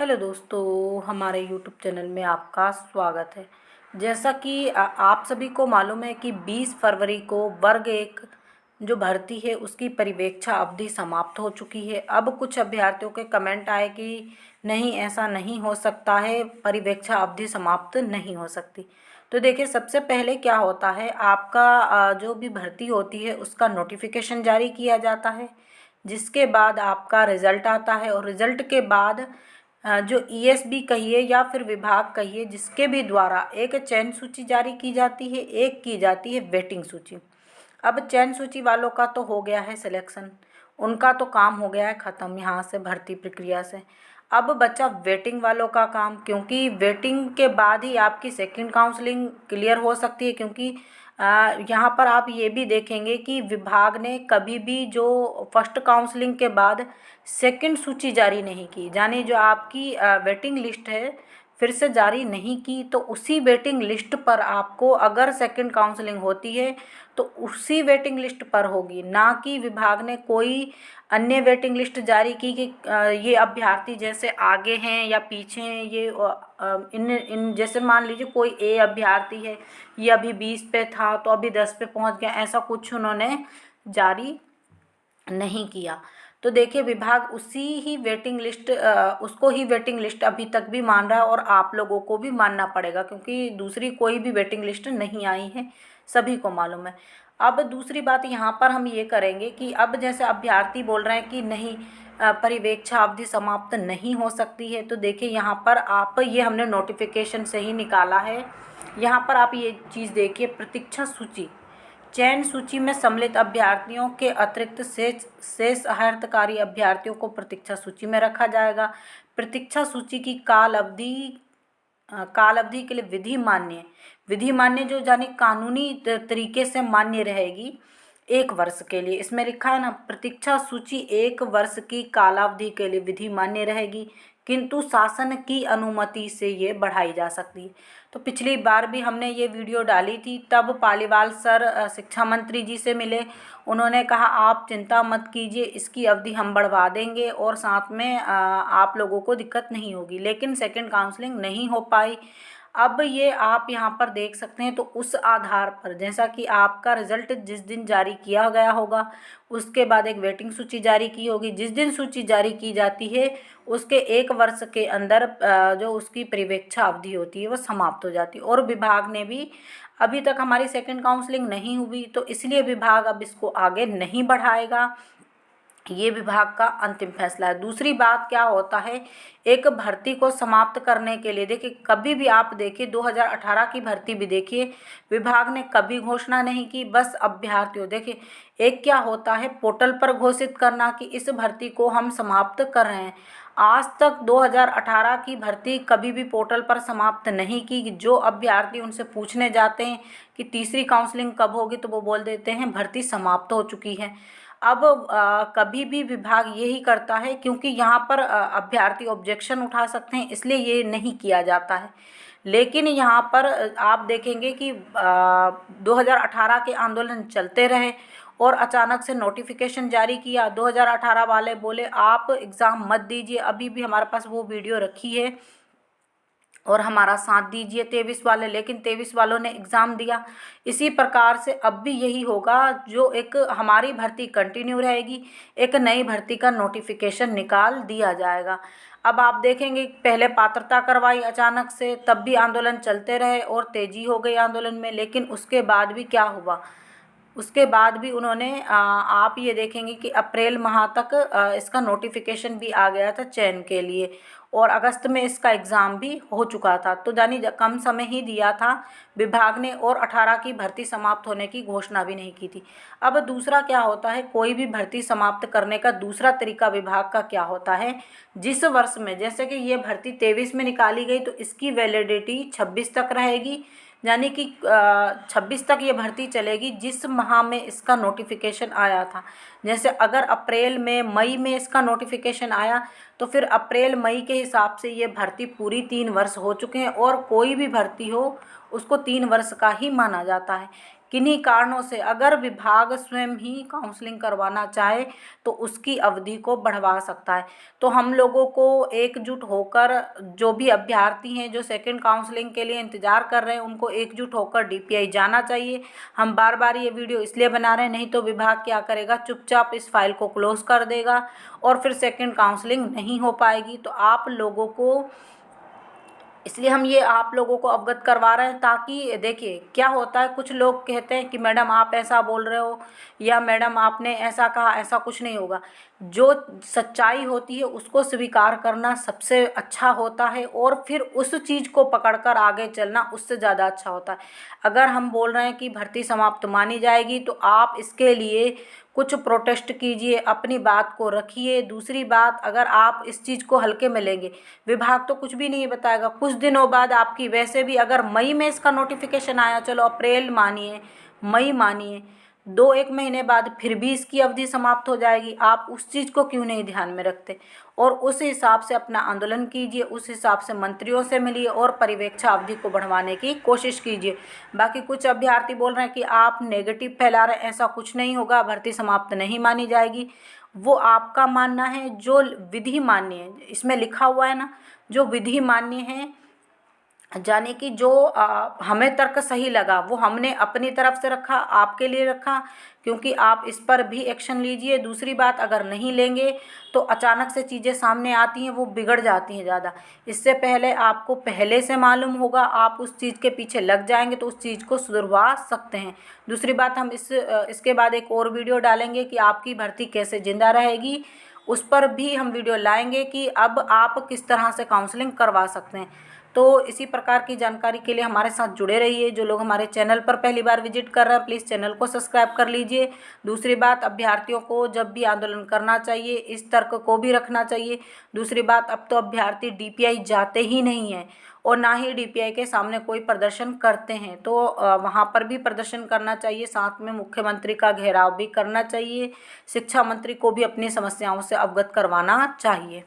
Hello दोस्तों, हमारे YouTube channel में आपका स्वागत है। जैसा कि आप सभी को मालूम है कि 20 फरवरी को वर्ग एक जो भर्ती है उसकी परिवीक्षा अवधि समाप्त हो चुकी है। अब कुछ अभ्यर्थियों के कमेंट आए कि नहीं, ऐसा नहीं हो सकता है, परिवीक्षा अवधि समाप्त नहीं हो सकती। तो देखिए, सबसे पहले क्या होता है, आपका जो भी भर्ती होती है उसका नोटिफिकेशन जारी किया जाता है, जिसके बाद आपका रिज़ल्ट आता है। और रिज़ल्ट के बाद जो ईएसबी कहिए या फिर विभाग कहिए, जिसके भी द्वारा एक चयन सूची जारी की जाती है, एक की जाती है वेटिंग सूची। अब चयन सूची वालों का तो हो गया है सिलेक्शन, उनका तो काम हो गया है ख़त्म यहाँ से भर्ती प्रक्रिया से। अब बचा वेटिंग वालों का काम, क्योंकि वेटिंग के बाद ही आपकी सेकंड काउंसलिंग क्लियर हो सकती है। क्योंकि यहाँ पर आप ये भी देखेंगे कि विभाग ने कभी भी जो फर्स्ट काउंसलिंग के बाद सेकंड सूची जारी नहीं की, यानी जो आपकी वेटिंग लिस्ट है फिर से जारी नहीं की, तो उसी वेटिंग लिस्ट पर आपको अगर सेकंड काउंसलिंग होती है तो उसी वेटिंग लिस्ट पर होगी, ना कि विभाग ने कोई अन्य वेटिंग लिस्ट जारी की कि ये अभ्यर्थी जैसे आगे हैं या पीछे हैं। ये इन इन जैसे मान लीजिए कोई ए अभ्यर्थी है, ये अभी 20 पे था तो अभी 10 पे पहुंच गया, ऐसा कुछ उन्होंने जारी नहीं किया। तो देखिए, विभाग उसी ही वेटिंग लिस्ट उसको ही वेटिंग लिस्ट अभी तक भी मान रहा है, और आप लोगों को भी मानना पड़ेगा, क्योंकि दूसरी कोई भी वेटिंग लिस्ट नहीं आई है, सभी को मालूम है। अब दूसरी बात यहाँ पर हम ये करेंगे कि अब जैसे अभ्यर्थी बोल रहे हैं कि नहीं, परिवीक्षा अवधि समाप्त नहीं हो सकती है, तो देखिए यहाँ पर आप, ये हमने नोटिफिकेशन से ही निकाला है। यहाँ पर आप ये चीज़ देखिए, प्रतीक्षा सूची, चयन सूची में सम्मिलित अभ्यर्थियों के अतिरिक्त शेष अहर्तकारी अभ्यर्थियों को प्रतीक्षा सूची में रखा जाएगा। प्रतीक्षा सूची की काल अवधि के लिए विधि मान्य जो यानी कानूनी तरीके से मान्य रहेगी 1 वर्ष के लिए। इसमें लिखा है ना, प्रतीक्षा सूची 1 वर्ष की कालावधि के लिए विधि मान्य रहेगी, किंतु शासन की अनुमति से ये बढ़ाई जा सकती है। तो पिछली बार भी हमने ये वीडियो डाली थी, तब पालीवाल सर शिक्षा मंत्री जी से मिले। उन्होंने कहा आप चिंता मत कीजिए, इसकी अवधि हम बढ़वा देंगे और साथ में आप लोगों को दिक्कत नहीं होगी। लेकिन सेकंड काउंसलिंग नहीं हो पाई। अब ये आप यहाँ पर देख सकते हैं, तो उस आधार पर जैसा कि आपका रिज़ल्ट जिस दिन जारी किया गया होगा, उसके बाद एक वेटिंग सूची जारी की होगी। जिस दिन सूची जारी की जाती है उसके 1 वर्ष के अंदर जो उसकी परिवीक्षा अवधि होती है वो समाप्त हो जाती है। और विभाग ने भी, अभी तक हमारी सेकंड काउंसलिंग नहीं हुई, तो इसलिए विभाग अब इसको आगे नहीं बढ़ाएगा। ये विभाग का अंतिम फैसला है। दूसरी बात क्या होता है, एक भर्ती को समाप्त करने के लिए, देखिए कभी भी आप देखिए 2018 की भर्ती भी देखिए, विभाग ने कभी घोषणा नहीं की, बस अभ्यर्थियों, देखिए एक क्या होता है पोर्टल पर घोषित करना कि इस भर्ती को हम समाप्त कर रहे हैं। आज तक 2018 की भर्ती कभी भी पोर्टल पर समाप्त नहीं की। जो अभ्यर्थी उनसे पूछने जाते हैं कि तीसरी काउंसलिंग कब होगी, तो वो बोल देते हैं भर्ती समाप्त हो चुकी है। अब कभी भी विभाग यही करता है, क्योंकि यहाँ पर अभ्यर्थी ऑब्जेक्शन उठा सकते हैं, इसलिए ये नहीं किया जाता है। लेकिन यहाँ पर आप देखेंगे कि 2018 के आंदोलन चलते रहे और अचानक से नोटिफिकेशन जारी किया। 2018 वाले बोले आप एग्ज़ाम मत दीजिए, अभी भी हमारे पास वो वीडियो रखी है, और हमारा साथ दीजिए 23 वाले, लेकिन 23 वालों ने एग्ज़ाम दिया। इसी प्रकार से अब भी यही होगा, जो एक हमारी भर्ती कंटिन्यू रहेगी, एक नई भर्ती का नोटिफिकेशन निकाल दिया जाएगा। अब आप देखेंगे पहले पात्रता करवाई अचानक से, तब भी आंदोलन चलते रहे और तेज़ी हो गई आंदोलन में, लेकिन उसके बाद भी क्या हुआ, उसके बाद भी उन्होंने आप ये देखेंगे कि अप्रैल माह तक इसका नोटिफिकेशन भी आ गया था चयन के लिए, और अगस्त में इसका एग्ज़ाम भी हो चुका था। तो यानी कम समय ही दिया था विभाग ने, और 18 की भर्ती समाप्त होने की घोषणा भी नहीं की थी। अब दूसरा क्या होता है, कोई भी भर्ती समाप्त करने का दूसरा तरीका विभाग का क्या होता है, जिस वर्ष में, जैसे कि ये भर्ती 23 में निकाली गई, तो इसकी वैलिडिटी 26 तक रहेगी, यानी कि 26 तक ये भर्ती चलेगी जिस माह में इसका नोटिफिकेशन आया था। जैसे अगर अप्रैल में, मई में इसका नोटिफिकेशन आया, तो फिर अप्रैल मई के हिसाब से ये भर्ती पूरी 3 वर्ष हो चुके हैं, और कोई भी भर्ती हो उसको 3 वर्ष का ही माना जाता है। किन्हीं कारणों से अगर विभाग स्वयं ही काउंसलिंग करवाना चाहे तो उसकी अवधि को बढ़वा सकता है। तो हम लोगों को एकजुट होकर, जो भी अभ्यर्थी हैं जो सेकंड काउंसलिंग के लिए इंतज़ार कर रहे हैं, उनको एकजुट होकर DPI जाना चाहिए। हम बार बार ये वीडियो इसलिए बना रहे हैं, नहीं तो विभाग क्या करेगा, चुपचाप इस फाइल को क्लोज कर देगा और फिर सेकंड काउंसलिंग नहीं हो पाएगी। तो आप लोगों को, इसलिए हम ये आप लोगों को अवगत करवा रहे हैं, ताकि देखिए क्या होता है, कुछ लोग कहते हैं कि मैडम आप ऐसा बोल रहे हो या मैडम आपने ऐसा कहा, ऐसा कुछ नहीं होगा। जो सच्चाई होती है उसको स्वीकार करना सबसे अच्छा होता है और फिर उस चीज़ को पकड़कर आगे चलना उससे ज़्यादा अच्छा होता है। अगर हम बोल रहे हैं कि भर्ती समाप्त मानी जाएगी तो आप इसके लिए कुछ प्रोटेस्ट कीजिए, अपनी बात को रखिए। दूसरी बात, अगर आप इस चीज़ को हल्के में लेंगे, विभाग तो कुछ भी नहीं बताएगा। कुछ दिनों बाद आपकी, वैसे भी अगर मई में इसका नोटिफिकेशन आया, चलो अप्रैल मानिए, मई मानिए, 2-1 महीने बाद फिर भी इसकी अवधि समाप्त हो जाएगी। आप उस चीज़ को क्यों नहीं ध्यान में रखते और उस हिसाब से अपना आंदोलन कीजिए, उस हिसाब से मंत्रियों से मिलिए और परिवीक्षा अवधि को बढ़वाने की कोशिश कीजिए। बाकी कुछ अभ्यर्थी बोल रहे हैं कि आप नेगेटिव फैला रहे हैं, ऐसा कुछ नहीं होगा, भर्ती समाप्त नहीं मानी जाएगी। वो आपका मानना है, जो विधि मान्य है, इसमें लिखा हुआ है ना, जो विधि मान्य है, यानी कि जो हमें तर्क सही लगा वो हमने अपनी तरफ से रखा, आपके लिए रखा, क्योंकि आप इस पर भी एक्शन लीजिए। दूसरी बात, अगर नहीं लेंगे तो अचानक से चीज़ें सामने आती हैं, वो बिगड़ जाती हैं ज़्यादा। इससे पहले आपको पहले से मालूम होगा, आप उस चीज़ के पीछे लग जाएंगे तो उस चीज़ को सुधरवा सकते हैं। दूसरी बात, हम इसके बाद एक और वीडियो डालेंगे कि आपकी भर्ती कैसे जिंदा रहेगी, उस पर भी हम वीडियो लाएंगे कि अब आप किस तरह से काउंसलिंग करवा सकते हैं। तो इसी प्रकार की जानकारी के लिए हमारे साथ जुड़े रहिए। जो लोग हमारे चैनल पर पहली बार विजिट कर रहे हैं, प्लीज़ चैनल को सब्सक्राइब कर लीजिए। दूसरी बात, अभ्यर्थियों को जब भी आंदोलन करना चाहिए, इस तर्क को भी रखना चाहिए। दूसरी बात, अब तो अभ्यर्थी DPI जाते ही नहीं हैं और ना ही DPI के सामने कोई प्रदर्शन करते हैं, तो वहाँ पर भी प्रदर्शन करना चाहिए। साथ में मुख्यमंत्री का घेराव भी करना चाहिए। शिक्षा मंत्री को भी अपनी समस्याओं से अवगत करवाना चाहिए।